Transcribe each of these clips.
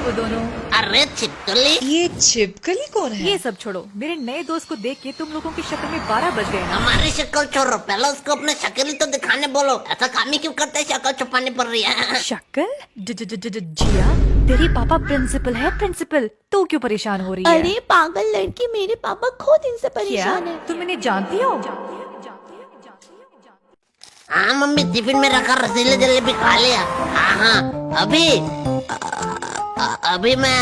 वो दोनों। अरे छिपकली, ये छिपकली कौन है? ये सब छोड़ो, मेरे नए दोस्त को देख के तुम लोगों की शक्ल में 12 बज गए ना। हमारी शक्ल छोड़ो, पहले उसको अपने शक्ल ही तो दिखाने बोलो। ऐसा काम ही क्यों करते है, शक्ल छुपानी पड़ रही है। शक्ल? जिया, तेरी पापा प्रिंसिपल है, प्रिंसिपल। तू क्यों परेशान हो रही है? अरे पागल लड़की, मेरे पापा खुद इनसे क्या परेशान है। तुम इन्हें जानती हो? हाँ मम्मी, टिफिन में रखा रसीले जलेबी खा लिया। हाँ अभी मैं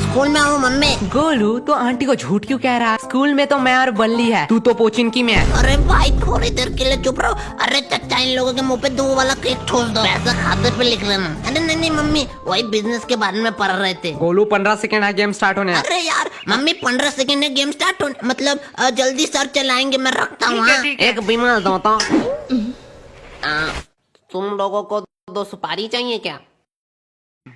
स्कूल में हूँ मम्मी। गोलू, तो आंटी को झूठ क्यों कह रहा है? स्कूल में तो मैं और बल्ली है, तू तो पोचिनकी में है। अरे भाई थोड़ी देर के लिए चुप रहो। अरे चचा, इन लोगों के मुंह पे 2 वाला केक ठोस दो, पैसा खाते पे लिख लेना। अरे नहीं मम्मी, वही बिजनेस के बारे में पढ़ रहे थे। गोलू 15 सेकंड है गेम स्टार्ट होने। अरे यार मम्मी, 15 सेकंड है गेम स्टार्ट होने, मतलब जल्दी सर चलाएंगे, मैं रखता हूँ। एक बीमार दोता। तुम लोगों को 2 सुपारी चाहिए क्या?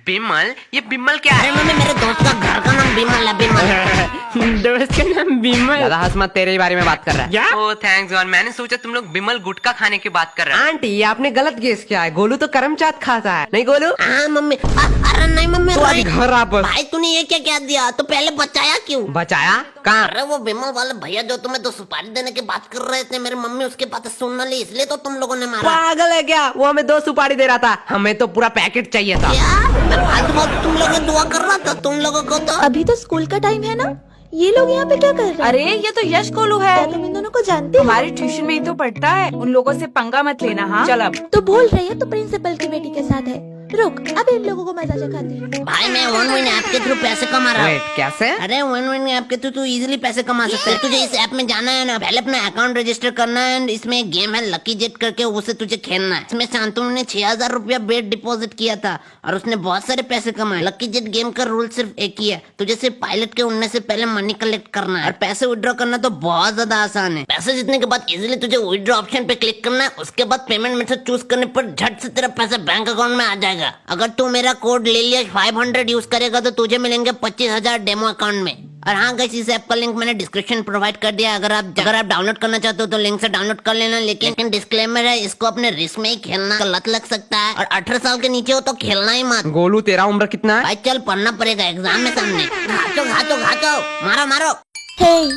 बिमल? ये बिमल क्या अरे मम्मी, मेरे दोस्त का घर का नाम बिमल है, बिमल। दोस्त का नाम बिमल? ज्यादा हंस मत, तेरे ही बारे में बात कर रहा है। ओह थैंक्स गॉड, मैंने सोचा तुम लोग बिमल गुटखा खाने की बात कर रहे हैं। आंटी, ये आपने गलत गेस किया है। गोलू तो करमचाट खाता है, नहीं गोलू? हाँ मम्मी। अरे नहीं मम्मी, तो आज घर वापस। भाई तूने ये क्या क्या दिया? तो पहले बचाया क्यों? बचाया कहाँ? अरे वो बिमल वाले भैया जो तुम्हें 2 सुपारी देने की बात कर रहे थे, मेरी मम्मी उसके पास सुन न ली, इसलिए तो तुम लोगों ने मारा। पागल है क्या? वो हमें 2 सुपारी दे रहा था, हमें तो पूरा पैकेट चाहिए था। क्या? मैं फालतू बात तुम लोगों दुआ कर रहा था तुम लोगों को तो। अभी तो स्कूल का टाइम है ना, ये लोग यहाँ पे क्या कर रहे हैं? अरे ये तो यश गोलू है, क्या तुम इन दोनों को जानते हो? हमारे ट्यूशन में ही तो पढ़ता है। उन लोगों से पंगा मत लेना। हाँ चल अब। तो बोल रही है तो प्रिंसिपल की बेटी के साथ है। रुक, अब इन लोगों को मजा चखाती हूँ। भाई मैं वन विन ऐप के थ्रू पैसे कमा रहा हूँ। वेट, कैसे? अरे वन विन ऐप के थ्रू तू इजीली पैसे कमा सकता है। तुझे इस ऐप में जाना है ना, पहले अपना अकाउंट रजिस्टर करना है। इसमें एक गेम है लकी जेट करके, उसे तुझे खेलना है। इसमें शांतनु ने 6000 रुपया बेट डिपॉजिट किया था और उसने बहुत सारे पैसे कमाए। लकी जेट गेम का रूल सिर्फ एक ही है, तुझे सिर्फ पायलट के उड़ने से पहले मनी कलेक्ट करना है और पैसे विड्रॉ करना तो बहुत ज्यादा आसान है। पैसे जीतने के बाद इजीली तुझे विड्रॉ ऑप्शन पे क्लिक करना है। उसके बाद पेमेंट मेथड चूज करने पर झट से तेरा पैसा बैंक अकाउंट में आ जाएगा। अगर तू मेरा कोड ले लिया 500 यूज करेगा तो तुझे मिलेंगे 25,000 डेमो अकाउंट में। और हाँ गाइस, इस ऐप का लिंक मैंने डिस्क्रिप्शन प्रोवाइड कर दिया। अगर आप डाउनलोड करना चाहते हो तो लिंक से डाउनलोड कर लेना। लेकिन डिस्क्लेमर है, इसको अपने रिस्क में ही खेलना, तो लत लग सकता है और 18 साल के नीचे हो तो खेलना ही मत। गोलू, तेरा उम्र कितना है? भाई चल, पढ़ना पड़ेगा, एग्जाम में सामने। घाचो मारो मारो। हे,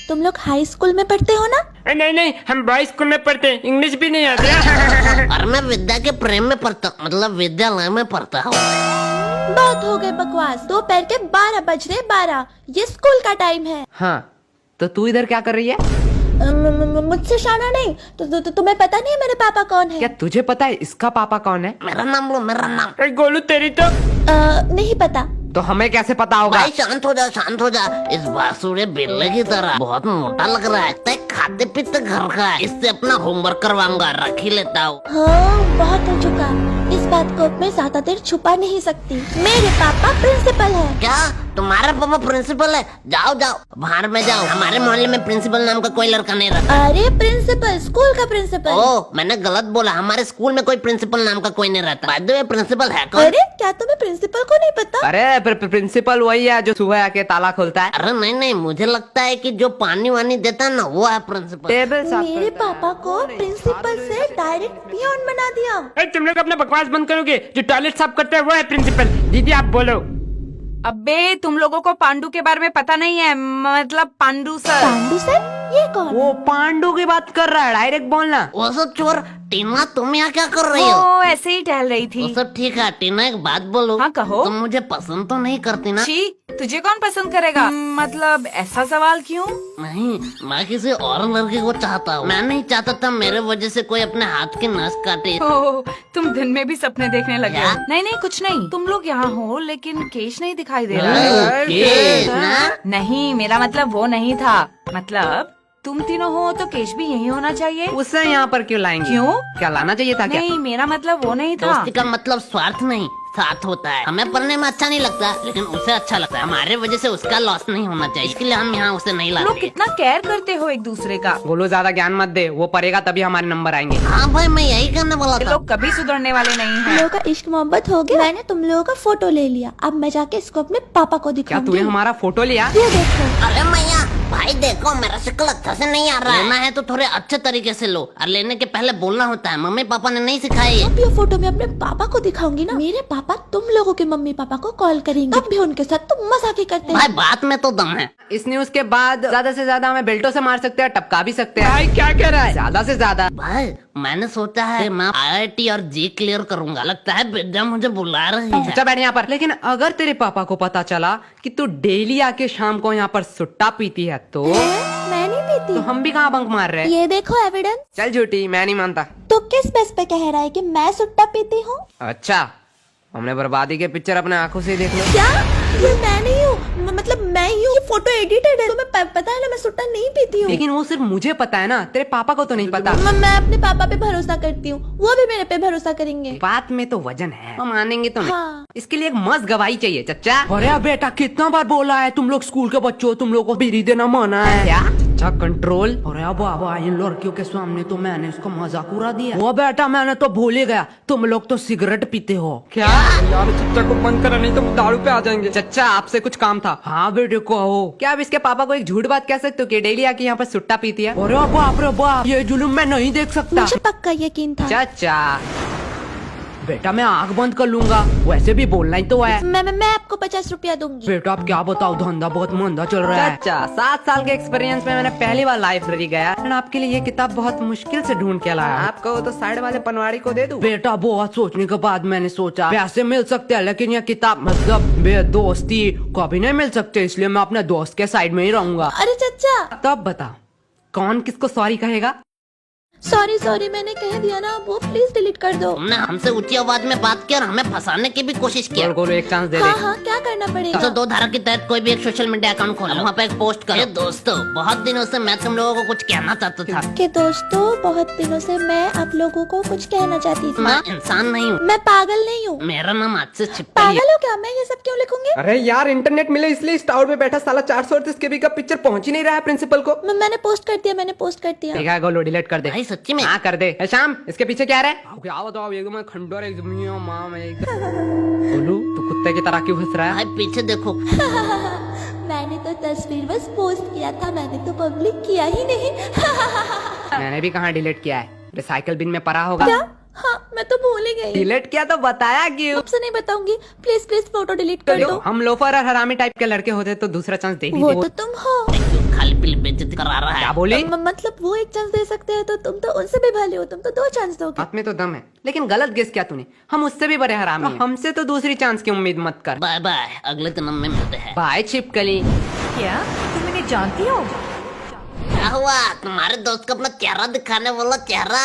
तुम लोग हाई स्कूल में पढ़ते हो ना? नहीं, हम बॉयज स्कूल में पढ़ते हैं, इंग्लिश भी नहीं आती। और मैं विद्या के प्रेम में पढ़ता हूँ, मतलब विद्यालय में पढ़ता हूँ। बहुत हो गए बकवास, दोपहर के 12 बज रहे। 12, ये स्कूल का टाइम है। हाँ, तो तू इधर क्या कर रही है? मुझसे शाना नहीं तो तुम्हें पता नहीं है मेरे पापा कौन है? क्या तुझे पता है इसका पापा कौन है? मेरा नाम लो, मेरा नाम। गोलू, तेरी तो नहीं पता। तो हमें कैसे पता होगा? भाई शांत हो जा। इस बासुड़े बिल्ले की तरह बहुत मोटा लग रहा है। तय खाते पीते घर का है, इससे अपना होमवर्क करवाऊंगा, रख ही लेता हूँ। हाँ, बहुत हो चुका। इस बात को मैं ज्यादा देर छुपा नहीं सकती। मेरे पापा प्रिंसिपल है। क्या तुम्हारा पापा प्रिंसिपल है? जाओ बाहर में जाओ। हमारे मोहल्ले में प्रिंसिपल नाम का कोई लड़का नहीं रहता। अरे प्रिंसिपल, स्कूल का प्रिंसिपल। ओह, मैंने गलत बोला। हमारे स्कूल में कोई प्रिंसिपल नाम का कोई नहीं रहता। बाय द वे, प्रिंसिपल है कौन? अरे क्या तुम्हें प्रिंसिपल को नहीं पता? अरे प्रिंसिपल वही है जो सुबह आके ताला खोलता है। अरे नहीं, मुझे लगता है कि जो पानी वानी देता है ना, वो है प्रिंसिपल। टेबल साफ मेरे पापा को प्रिंसिपल से डायरेक्ट पियोन बना दिया। तुम लोग अपना बकवास बंद करोगे? जो टॉयलेट साफ करता है वो है प्रिंसिपल। दीदी आप बोलो। अबे तुम लोगों को पांडु के बारे में पता नहीं है, मतलब पांडु सर। पांडु सर? ये कौन? वो पांडु की बात कर रहा है, डायरेक्ट बोलना। वो सब चोर। टीना, तुम यहाँ क्या कर रही हो? वो ऐसे ही टहल रही थी। वो सब ठीक है। टीना, एक बात बोलो। हाँ, कहो। तुम मुझे पसंद तो नहीं करती ना? छी, तुझे कौन पसंद करेगा? मतलब ऐसा सवाल क्यों? नहीं, मैं किसी और लड़के को चाहता हूँ। मैं नहीं चाहता था मेरे वजह से कोई अपने हाथ की नस काटे। ओह, तुम दिन में भी सपने देखने लगे हो? क्या? नहीं कुछ नहीं। तुम लोग यहाँ हो लेकिन केश नहीं दिखाई दे रहा। केश ना? नहीं, मेरा मतलब वो नहीं था। मतलब तुम तीनों हो तो केश भी यही होना चाहिए। उसे यहाँ पर क्यों लाएंगे? क्यों? क्या लाना चाहिए था क्या? नहीं, मेरा मतलब वो नहीं था। दोस्ती का मतलब स्वार्थ नहीं, साथ होता है। हमें पढ़ने में अच्छा नहीं लगता, लेकिन उसे अच्छा लगता है। हमारे वजह से उसका लॉस नहीं होना चाहिए, इसलिए हम यहाँ उसे नहीं तुम लोग लाते। कितना केयर करते हो एक दूसरे का। बोलो, ज्यादा ज्ञान मत दे, वो पढ़ेगा तभी हमारे नंबर आएंगे। हाँ भाई, मैं यही करने वाला ये था। लोग कभी सुधरने वाले नहीं तुम हैं। लोगों का इश्क मोहब्बत हो गया। मैंने तुम लोगों का फोटो ले लिया, अब मैं जाके इसको अपने पापा को क्या दिखाऊंगी। तूने हमारा फोटो लिया? ये देखो। अरे मैया, भाई भाई देखो मेरा शक्ल अच्छा से नहीं आ रहा है। लेना है तो थोड़े अच्छे तरीके से लो, और लेने के पहले बोलना होता है। मम्मी पापा ने नहीं सिखाया ये। अब ये फोटो मैं अपने पापा को दिखाऊंगी ना, मेरे पापा तुम लोगों के मम्मी पापा को कॉल करेंगे, तब भी उनके साथ तुम मजाक करते भाई हैं। बात में तो दम है। इस न्यूज के बाद ज्यादा से ज्यादा हमें बेल्टों से मार सकते हैं, टपका भी सकते हैं। भाई क्या कह रहा है? ज्यादा से ज्यादा। भाई मैंने सोचा है मैं IIT और जी क्लियर करूंगा। लगता है बेटा मुझे बुला रही है। अच्छा बैठ यहाँ पर। लेकिन अगर तेरे पापा को पता चला कि तू डेली आके शाम को यहाँ पर सुट्टा पीती है तो मैं नहीं पीती। तो हम भी कहाँ बंक मार रहे हैं? ये देखो एविडेंस। चल झूठी, मैं नहीं मानता। तो किस बेस पे कह रहा है कि मैं सुट्टा पीती हूँ? अच्छा, हमने बर्बादी के पिक्चर अपने आंखों से देख लो। क्या ये मैं नहीं हूँ? मतलब मैं ही हूँ? ये फोटो एडिटेड है, तुम्हें पता है ना मैं सुट्टा नहीं पीती हूँ। लेकिन वो सिर्फ मुझे पता है ना, तेरे पापा को तो नहीं पता। मैं अपने पापा पे भरोसा करती हूँ, वो भी मेरे पे भरोसा करेंगे। बात में तो वजन है, हम मानेंगे तो नहीं। हाँ। इसके लिए एक मस्त गवाही चाहिए चच्चा। अरे बेटा कितना बार बोला है, तुम लोग स्कूल के बच्चों, तुम लोग को बीड़ी देना मना है। क्या चच्चा कंट्रोल? अरे बाबा इन लड़कियों के सामने तो मैंने उसको मजाक उड़ा दिया। वो बेटा मैंने तो भूल ही गया, तुम लोग तो सिगरेट पीते हो। क्या यार चच्चा को बंद करा, नहीं तो दारू पे आ जाएंगे। चच्चा आपसे कुछ काम था। हाँ बेटे को हो। क्या आप इसके पापा को एक झूठ बात कह सकते हो कि डेली आके यहाँ पर सुट्टा पीती है? अरे बाप रे बाप, ये जुलूम मैं नहीं देख सकता। मुझे पक्का यकीन था। चाचा बेटा मैं आंख बंद कर लूंगा, वैसे भी बोलना ही तो है। मैं आपको 50 रुपया दूंगी। बेटा आप क्या बताओ, धंधा बहुत मंदा चल रहा है। अच्छा 7 साल के एक्सपीरियंस में मैंने पहली बार लाइब्रेरी गया और आपके लिए ये किताब बहुत मुश्किल से ढूंढ के लाया। आपको तो साइड वाले पनवाड़ी को दे दूं? बेटा बहुत सोचने के बाद मैंने सोचा पैसे मिल सकते हैं, लेकिन ये किताब मतलब दोस्ती कभी नहीं मिल सकते, इसलिए मैं अपने दोस्त के साइड में ही रहूंगा। अरे चचा, तब बता कौन किसको सॉरी कहेगा? सॉरी मैंने कह दिया ना, वो प्लीज डिलीट कर दो। तुमने हमसे ऊंची आवाज में बात की और हमें फंसाने की भी कोशिश की। गोलू एक चांस दे दे। हाँ क्या करना पड़ेगा? तो 2 धारा के तहत कोई भी एक सोशल मीडिया अकाउंट खोलो, वहाँ पे एक पोस्ट करो। दोस्तों बहुत दिनों से मैं तुम लोगों को कुछ कहना चाहता था। कि दोस्तों बहुत दिनों से मैं आप लोगों को कुछ कहना चाहती थी। मैं इंसान नहीं हूँ, मैं पागल नहीं हूँ। मेरा नाम आज से छिपकली है। पागल हो क्या? मैं ये सब क्यों लिखूंगी? अरे यार इंटरनेट मिले इसलिए इस टावर पे बैठा साला 438 केबी का पिक्चर पहुंच ही नहीं रहा है प्रिंसिपल को। मैंने पोस्ट कर दिया, मैंने पोस्ट कर दिया। ठीक है गोलू डिलीट कर दे। भाई सच्ची में? हाँ कर दे। ए, शाम इसके पीछे क्या है? क्या बताओ एकदम खंडोर एकदम मां में एकदम। गोलू तू कुत्ते की तरह क्यों हंस रहा है? भाई पीछे देखो। मैंने तो तस्वीर बस पोस्ट किया था, मैंने तो पब्लिक किया ही नहीं। मैंने भी कहाँ डिलीट किया है, रिसाइकल बिन में पड़ा होगा। क्या? हाँ मैं तो भूल ही गई। डिलीट किया तो बताया क्यों? आपसे नहीं बताऊंगी, प्लीज प्लीज फोटो डिलीट कर दो। हम लोफर और हरामी टाइप के लड़के होते तो दूसरा चांस दे ही वो देते। तो तुम हो। क्यों खाली पीली बेइज्जती करा रहा है? क्या बोली? मतलब वो एक चांस दे सकते हैं तो तुम तो उनसे भी भले हो, तुम तो 2 चांस दोगे। बात में तो दम है, लेकिन गलत गेस किया तूने। हम उससे भी बड़े हरामी हैं। हमसे तो दूसरी चांस की उम्मीद मत कर। बाय बाय, अगले जन्म में मिलते हैं। बाय छिपकली। क्या तुम इन्हें जानती हो? क्या हुआ? तुम्हारे दोस्त को अपना चेहरा दिखाने वाला चेहरा।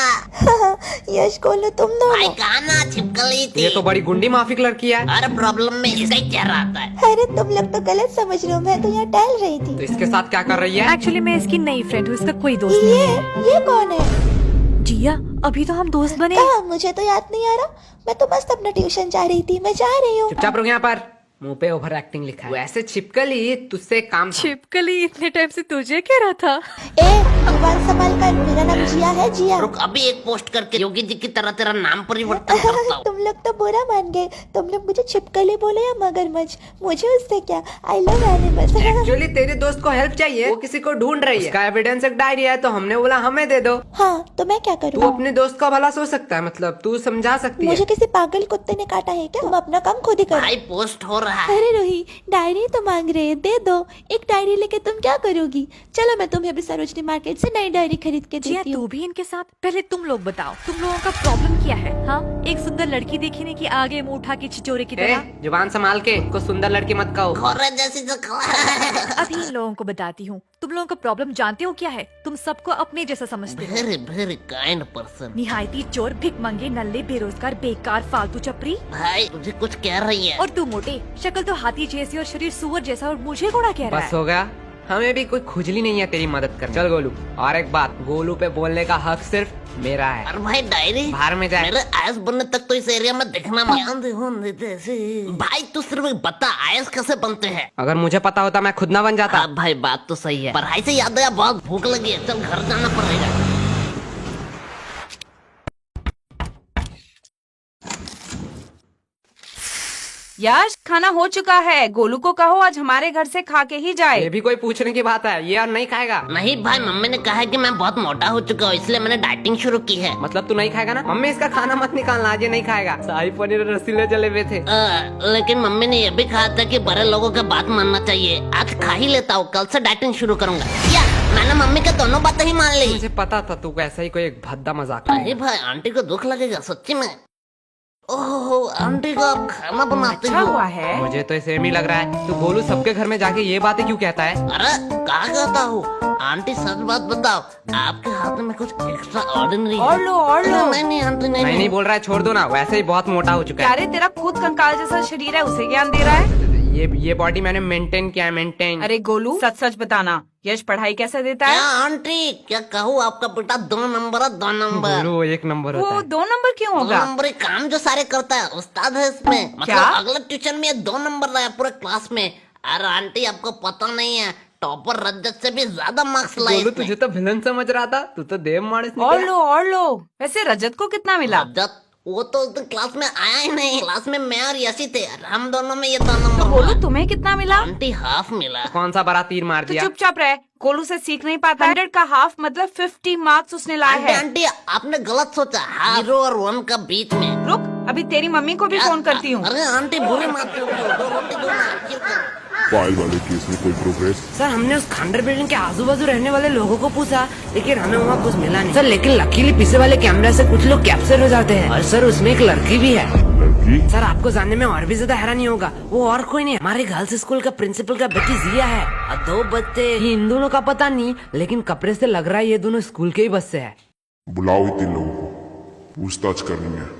यश गोलू तुम भाई दोनों। कहा ना छिपकली थी। ये तो बड़ी गुंडी माफिक लड़की है। हर प्रॉब्लम में इसका ही चेहरा आता है। अरे तुम लोग तो गलत समझ रहे हो, मैं तो यहाँ टहल रही तो थी। इसके साथ क्या कर रही है? एक्चुअली मैं इसकी नई फ्रेंड हूँ, इसका कोई दोस्त नहीं। ये कौन है? जिया अभी तो हम दोस्त बने। कहा? मुझे तो याद नहीं आ रहा। मैं तो बस अपना ट्यूशन जा रही थी, मैं जा रही हूँ। चुपचाप रुक यहाँ पर, मुंह पे ओवर एक्टिंग लिखा है। वैसे छिपकली तुझसे काम था। छिपकली इतने टाइम से तुझे कह रहा था। ए जुबान संभाल कर, मेरा नाम जिया है, जिया। रुक अभी एक पोस्ट करके योगी जी की तरह तेरा नाम परिवर्तन करता हूँ। तुम लोग तो बुरा मान गए, तुम लोग मुझे छिपकली बोले या मगरमच्छ, मुझे उससे क्या। I love animals. एक्चुअली तेरे दोस्त को हेल्प चाहिए, वो किसी को ढूंढ रही है। उसका एविडेंस एक डायरी है, तो हमने बोला हमें दे दो। हाँ तो मैं क्या तू करूँ? अपने दोस्त का भला सोच सकता है, मतलब तू समझा सकती है। मुझे किसी पागल कुत्ते ने काटा है क्या? तुम अपना काम खुद ही करो। भाई पोस्ट हो रहा है। अरे रोही, डायरी तो मांग रहे हैं, दे दो। एक डायरी लेके तुम क्या करोगी? चलो मैं तुम्हें अभी सरोजनी मार्केट से नई डायरी खरीद के जिया देती तू हूँ। भी इनके साथ। पहले तुम लोग बताओ, तुम लोगों का प्रॉब्लम क्या है? हाँ एक सुंदर लड़की देखी नहीं कि आगे मुंह उठा के छिचोरे की तरह। जुबान संभाल के, को सुंदर लड़की मत कहो। खोरे जैसी जो अभी इन लोगों को बताती हूँ। तुम लोगों का प्रॉब्लम जानते हो क्या है? तुम सबको अपने जैसा समझते हो। Very very kind person. निहायती चोर, भिखमंगे, नल्ले, बेरोजगार, बेकार, फालतू चपरी। भाई तुझे कुछ कह रही है। और तू मोटे, शक्ल तो हाथी जैसी और शरीर सुअर जैसा, और मुझे घोड़ा कह रहा बस है। हो गया, हमें भी कोई खुजली नहीं है तेरी मदद कर। चल गोलू, और एक बात, गोलू पे बोलने का हक सिर्फ मेरा है। और भाई डायरी बाहर में जाए। मेरे आयस बनने तक तो इस एरिया में दिखना मत। भाई तू सिर्फ बता आयस कैसे बनते हैं। अगर मुझे पता होता मैं खुद ना बन जाता। हाँ भाई बात तो सही है। पढ़ाई से याद आया, बहुत भूख लगी है, चल घर जाना पड़ेगा। यश खाना हो चुका है, गोलू को कहो आज हमारे घर से खा के ही जाए। ये भी कोई पूछने की बात है? ये और नहीं खाएगा? नहीं भाई, मम्मी ने कहा है कि मैं बहुत मोटा हो चुका हूँ, इसलिए मैंने डाइटिंग शुरू की है। मतलब तू नहीं खाएगा ना? मम्मी इसका खाना मत निकालना, आज ये नहीं खाएगा। शाही पनीर और रसीले जलेबे थे। लेकिन मम्मी ने ये भी कहा था कि बड़े लोगों का बात मानना चाहिए। आज खा ही लेता हूँ, कल से डाइटिंग शुरू करूंगा। या मैंने मम्मी का दोनों बातें ही मान ली। मुझे पता था तू ऐसा ही कोई एक भद्दा मजाक। अरे भाई, आंटी को दुख लगेगा सच्ची में। ओहो, आंटी को आप खाना बनाते अच्छा हो? हुआ है। मुझे तो सेम ही लग रहा है। तू गोलू सबके घर में जाके ये बातें क्यों कहता है? अरे कहा कहता हूँ, आंटी सच बात बताओ, आपके हाथ में कुछ एक्स्ट्रा ऑर्डिनरी और लो और लो। नहीं नहीं आंटी नहीं, नहीं बोल रहा है, छोड़ दो ना, वैसे ही बहुत मोटा हो चुका है। अरे तेरा खुद कंकाल जैसा शरीर है, उसे ज्ञान दे रहा है। ये बॉडी मैंने मेंटेन किया है, मेंटेन। अरे गोलू सच सच बताना, यश पढ़ाई कैसे देता क्या है? आंटी, क्या कहूँ, आपका बेटा 2 नंबर है, 2 नंबर। गोलू 1 नंबर होता वो है। 2 नंबर क्यों 2 होगा? नंबर काम जो सारे करता है, उस्ताद है इसमें। मतलब क्या? अगले ट्यूशन में 2 नंबर रहा है पूरे क्लास में। अरे आंटी, आपको पता नहीं है, टॉपर रजत से भी ज्यादा मार्क्स लाए गोलू इसने। तुझे तो विलन समझ रहा था, तू तो देव माणस और निकला। लो और लो। वैसे रजत को कितना मिला? रजत वो तो उस दिन क्लास में आया ही नहीं। क्लास में मैं और यशी थे, हम दोनों में ये 2 नंबर तो हुआ। गोलू तुम्हें कितना मिला? आंटी हाफ मिला। कौन सा बड़ा तीर मार तो दिया? चुपचाप रह, गोलू से सीख नहीं पाता। 100 का हाफ मतलब 50 मार्क्स उसने लाया आंटी है। आंटी, आपने गलत सोचा, 0 और 1 का बीच में। रुक, अभी तेरी मम्मी को भी फोन करती हूँ। अरे आंटी बुरी मत करो, 2 रोटी दो ना, खीर करो। फाइल वाले केस में कोई प्रोग्रेस? सर, हमने उस खंडर बिल्डिंग के आजू बाजू रहने वाले लोगों को पूछा, लेकिन हमें वहाँ कुछ मिला नहीं। सर, लेकिन लकीली पीछे वाले कैमरा से कुछ लोग कैप्चर हो जाते हैं। और सर, उसमें एक लड़की भी है। लड़की? सर, आपको जानने में और भी ज्यादा हैरानी होगा, वो और कोई नहीं, हमारे गर्ल्स स्कूल का प्रिंसिपल का बेटी जिया है। और 2 बच्चे। इन दोनों का पता नहीं, लेकिन कपड़े से लग रहा है ये दोनों स्कूल के ही बस से है। बुलाओ इन 3 लोगों को, पूछताछ करनी है।